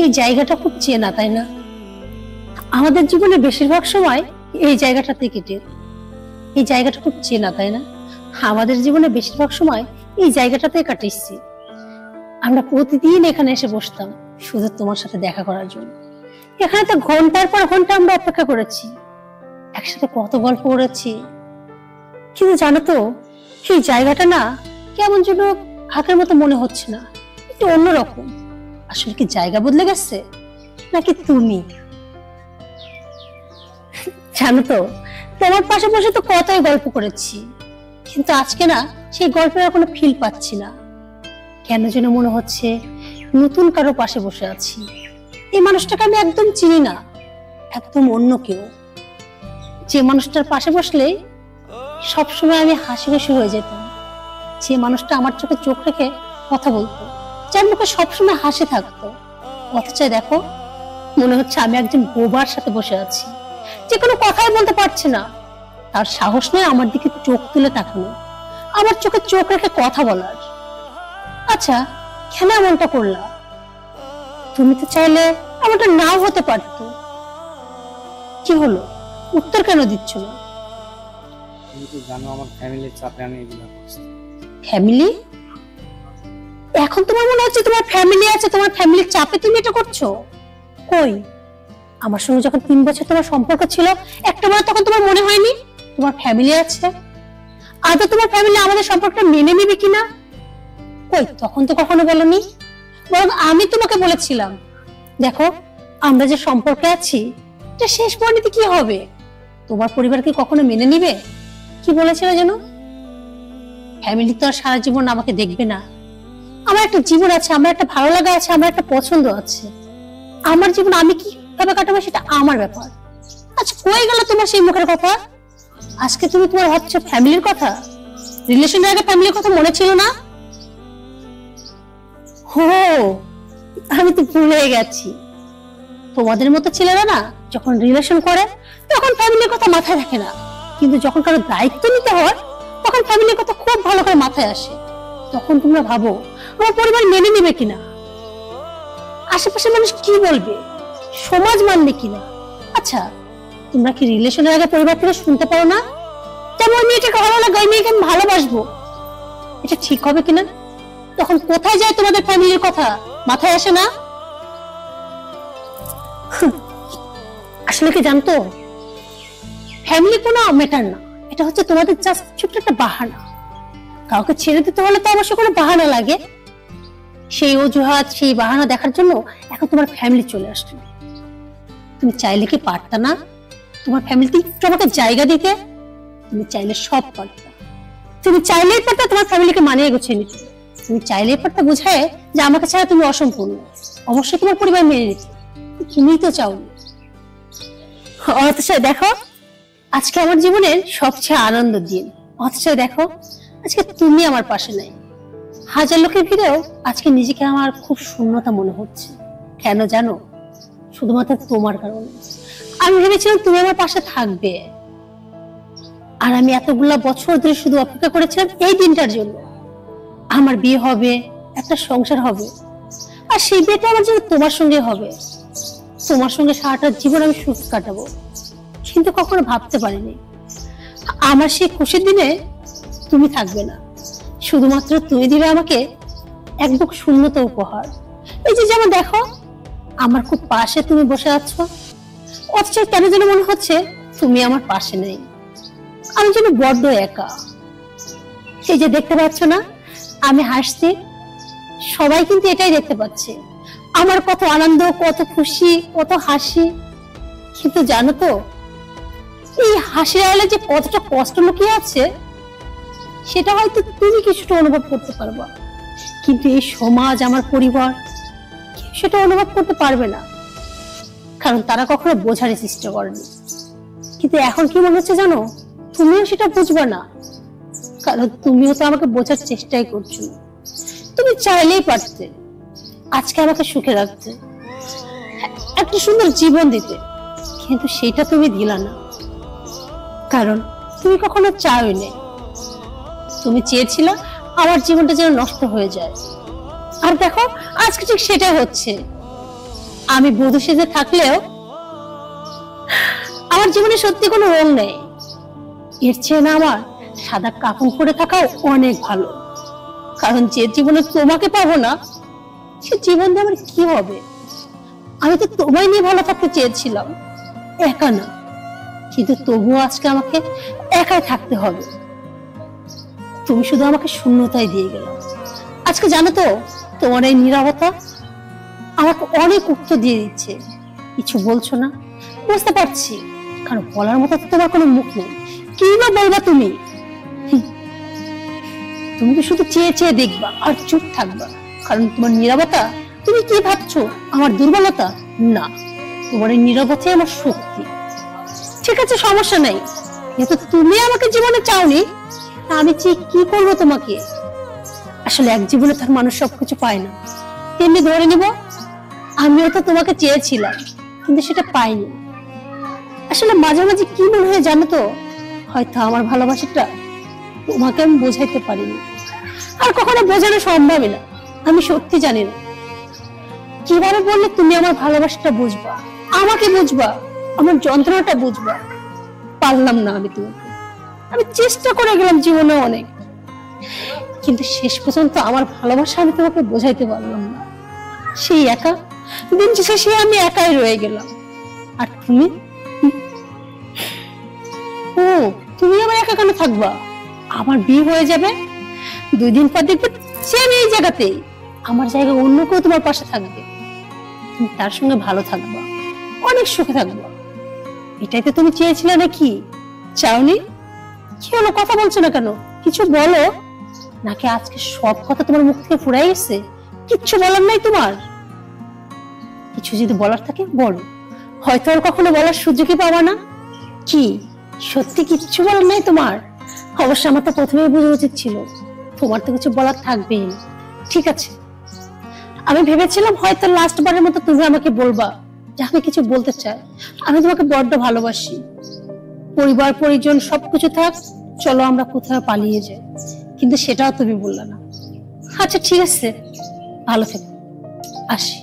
এই জায়গাটা খুব চেনা, তাই না? আমাদের জীবনে বেশিরভাগ সময় এই জায়গাটাতে কেটে। এই জায়গাটা খুব চেনা, তাই না? আমাদের জীবনে বেশিরভাগ সময় এই জায়গাটাতে কাটিয়েছি। আমরা প্রতিদিন এখানে এসে বসতাম শুধু তোমার সাথে দেখা করার জন্য। এখানে তো ঘন্টার পর ঘন্টা আমরা অপেক্ষা করেছি, একসাথে কত গল্প করেছি। কিন্তু জানো তো, সেই জায়গাটা না কেমন যেন আগের মতো মনে হচ্ছে না, একটু অন্যরকম। আসলে কি জায়গা বদলে গেছে নাকি তুমি? জানো তো, তোমার পাশে বসে তো কতই গল্প করেছি, কিন্তু আজকে না সেই গল্পের কোনো ফিল পাচ্ছি না। কেন যেন মনে হচ্ছে নতুন কারো পাশে বসে আছি। এই মানুষটাকে আমি একদম চিনি না, একদম অন্য কেউ। যে মানুষটার পাশে বসলে সবসময় আমি হাসি খুশি হয়ে যেতাম, যে মানুষটা আমার চোখে চোখ রেখে কথা বলতো, যার মুখে সবসময় হাসি থাকতো। অথচ দেখো, মনে হচ্ছে আমি একজন বোবার সাথে বসে আছি, যে কোনো কথাই বলতে পারছে না। তার সাহস নেই আমার দিকে চোখ তুলে তাকানো, আমার চোখে চোখ রেখে কথা বলার। আচ্ছা, কেন এমনটা করলা? তুমি তো চাইলে এমনটা নাও হতে পারতো। কি হলো, উত্তর কেন দিচ্ছ না? তুমি তো জানো আমার ফ্যামিলির চাপে আমি এগুলো করছি। ফ্যামিলি? এখন তোমার মনে হচ্ছে তোমার ফ্যামিলি আছে, তোমার ফ্যামিলির চাপে তুমি এটা করছো? কই, আমার সঙ্গে যখন 3 বছর তোমার সম্পর্ক ছিল, একটাবার তখন তোমার মনে হয়নি তোমার ফ্যামিলি আছে? আদৌ তোমার ফ্যামিলি আমাদের সম্পর্কটা মেনে নেবে কিনা? কই, তখন তো কখনো বলনি। বরং আমি তোমাকে বলেছিলাম, দেখো আমরা যে সম্পর্কে আছি এটা শেষ পরিণতি কি হবে, তোমার পরিবার কি কখনো মেনে নিবে? কি বলেছিল যেন, ফ্যামিলি তো আর সারা জীবন আমাকে দেখবে না। আমার একটা জীবন আছে, আমার একটা ভালো লাগা আছে, আমার একটা পছন্দ আছে। আমার জীবন আমি কিভাবে কাটাবো সেটা আমার ব্যাপার। আচ্ছা, কই গেল তোমার সেই মুখের কথা? আজকে তুমি তোমার হচ্ছে ফ্যামিলির কথা, রিলেশনের আগে ফ্যামিলির কথা মনে ছিল না? হো, আমি তো ভুলে গেছি। তোমাদের মতো ছেলেরা না যখন রিলেশন করে তখন ফ্যামিলির কথা মাথায় রাখে না, কিন্তু যখন কারো দায়িত্ব নিতে হয় তখন ফ্যামিলির কথা খুব ভালো করে মাথায় আসে। তখন তোমরা ভাবো আমার পরিবার মেনে নেবে কিনা, আশেপাশের মানুষ কি বলবে, সমাজ মানবে কিনা। আচ্ছা, তোমরা কি রিলেশনের আগে পরিবার থেকে শুনতে পারো না যেমন ওই মেয়েটাকে ভালো লাগে, ওই মেয়েকে আমি ভালোবাসবো? এটা ঠিক হবে কিনা? তখন কোথায় যায় তোমাদের ফ্যামিলির কথা, মাথায় আসে না? আসলে কি জানতো, ফ্যামিলি কোনো ম্যাটার না, এটা হচ্ছে তোমাদের জাস্ট ছোট্ট একটা বাহানা। কাউকে ছেড়ে দিতে হলে তো অবশ্য কোনো বাহানা লাগে, সেই অজুহাত সেই বাহানা দেখার জন্য এখন তোমার ফ্যামিলি চলে আসলো। তুমি চাইলে কি পারতা না তোমার ফ্যামিলিতে একটু আমাকে জায়গা দিতে? তুমি চাইলে সব পারতা। তুমি চাইলেই পারতা তোমার ফ্যামিলিকে মানিয়ে গুছিয়ে নিতে। তুমি চাইলেই পারতা বুঝায় যে আমাকে ছাড়া তুমি অসম্পূর্ণ। অবশ্যই তোমার পরিবার মেনে নিত, তুমিই তো চাওনি। অথচ দেখো, আজকে আমার জীবনের সবচেয়ে আনন্দের দিন, অথচ দেখো আজকে তুমি আমার পাশে নাই। হাজার লোকের ভিড়েও আজকে নিজেকে আমার খুব শূন্যতা মনে হচ্ছে। কেন জানো? শুধুমাত্র তোমার কারণে। আমি ভেবেছিলাম তুমি আমার পাশে থাকবে, আর আমি এতগুলা বছর ধরে শুধু অপেক্ষা করেছিলাম এই দিনটার জন্য। আমার বিয়ে হবে, একটা সংসার হবে, আর সেই বিয়েটা আমার জন্য তোমার সঙ্গে হবে। তোমার সঙ্গে সারাটা জীবন আমি সুখ কাটাবো। কিন্তু কখনো ভাবতে পারিনি আমার সেই খুশির দিনে তুমি থাকবে না। শুধুমাত্র তুমি দিবে আমাকে এক বুক শূন্যতা উপহার। এই যে যেমন দেখো, আমার খুব পাশে তুমি বসে আছো, অথচ কেন যেন মনে হচ্ছে তুমি আমার পাশে নেই। আমি যেন বড্ড একা। সেই যে দেখতে পাচ্ছ না আমি হাসছি, সবাই কিন্তু এটাই দেখতে পাচ্ছে, আমার কত আনন্দ, কত খুশি, কত হাসি। কিন্তু জানো তো, এই হাসির আড়ালে যে কতটা কষ্ট লুকিয়ে আছে সেটা হয়তো তুমি কিছুটা অনুভব করতে পারবা, কিন্তু এই সমাজ, আমার পরিবার সেটা অনুভব করতে পারবে না, কারণ তারা কখনো বোঝার চেষ্টা করেনি। কিন্তু এখন কি মনে হচ্ছে জানো, তুমিও সেটা বুঝবে না, কারণ তুমিও তো আমাকে বোঝার চেষ্টাই করছো না। তুমি চাইলেই পারতে আজকে আমাকে সুখে রাখতে, একটা সুন্দর জীবন দিতে, কিন্তু সেটা তুমি দিলা না, কারণ তুমি কখনো চাওনি। তুমি চেয়েছিলে আমার জীবনটা যেন নষ্ট হয়ে যায়, আর দেখো আজকে ঠিক সেটাই হচ্ছে। আমি বধূ সেজে থাকলেও আমার জীবনে সত্যি কোনো রং নেই। এর চেয়ে না আমার সাদা কাফন পরে থাকাও অনেক ভালো। কারণ যে জীবনে তোমাকে পাবো না, সে জীবন দিয়ে আমার কি হবে? আমি তো তোমায় নিয়ে ভালো থাকতে চেয়েছিলাম, একা না। কিন্তু তবুও আজকে আমাকে একাই থাকতে হবে। তুমি শুধু আমাকে শূন্যতায় দিয়ে গেলে। আজকে জানো তো, তোমার এই নীরবতা আমাকে অনেক উত্তর দিয়ে দিচ্ছে। কিছু বলছো না, বুঝতে পারছি, কারণ বলার মতো তো তোমার কোনো মুখ নেই। কি বা বলবা তুমি? তুমি তো শুধু চেয়ে চেয়ে দেখবা আর চুপ থাকবা। কারণ তোমার নীরবতা, তুমি কি ভাবছো আমার দুর্বলতা? না, তোমার এই নীরবতাই আমার শক্তি। ঠিক আছে, সমস্যা নাই, যেহেতু তুমি আমাকে জীবনে চাওনি, তা আমি কি করবো তোমাকে? আসলে এক জীবনে তার মানুষ সবকিছু পায় না, তেমনি ধরে নিব আমিও তো তোমাকে চেয়েছিলাম, কিন্তু সেটা পাইনি। আসলে মাঝে মাঝে কি মনে হয় জানো তো, হয়তো আমার ভালোবাসাটা তোমাকে আমি বোঝাইতে পারিনি, আর কখনো বোঝানো সম্ভবই না। আমি সত্যি জানি না কিভাবে বললে তুমি আমার ভালোবাসাটা বুঝবা, আমাকে বুঝবা, আমার যন্ত্রণাটা বুঝবা। পারলাম না আমি তোমাকে। আমি চেষ্টা করে গেলাম জীবনে অনেক, কিন্তু শেষ পর্যন্ত আমার ভালোবাসা আমি তোমাকে বোঝাইতে পারলাম না। সেই একা দিন শেষে আমি একাই রয়ে গেলাম। আর তুমি, ও তুমি আমার একা কেন থাকবা? আমার বিয়ে হয়ে যাবে, 2 দিন পর দেখবে সেম এই জায়গাতেই আমার জায়গায় অন্য কেউ তোমার পাশে থাকবে। তুমি তার সঙ্গে ভালো থাকবা, অনেক সুখে থাকবা। এটাই তো তুমি চেয়েছিলে নাকি? চাওনি? কি হলো, কথা বলছো না কেন? কিছু বলো। নাকি আজকে সব কথা তোমার মুখ থেকে ফুরাই গেছে? কিচ্ছু বলার নাই তোমার? কিছু যদি বলার থাকে বলো, হয়তো আর কখনো বলার সুযোগই পাবা না। কি সত্যি কিচ্ছু বলার নাই তোমার? অবশ্য আমার তো প্রথমেই বোঝা উচিত ছিল তোমার তো কিছু বলার থাকবেই না। ঠিক আছে, আমি ভেবেছিলাম হয়তো লাস্ট বারের মতো তুমি আমাকে বলবা যে আমি কিছু বলতে চাই, আমি তোমাকে বড্ড ভালোবাসি, পরিবার পরিজন সবকিছু থাক, চলো আমরা কোথাও পালিয়ে যাই। কিন্তু সেটাও তুমি বললা না। আচ্ছা ঠিক আছে, ভালো থেকো, আসি।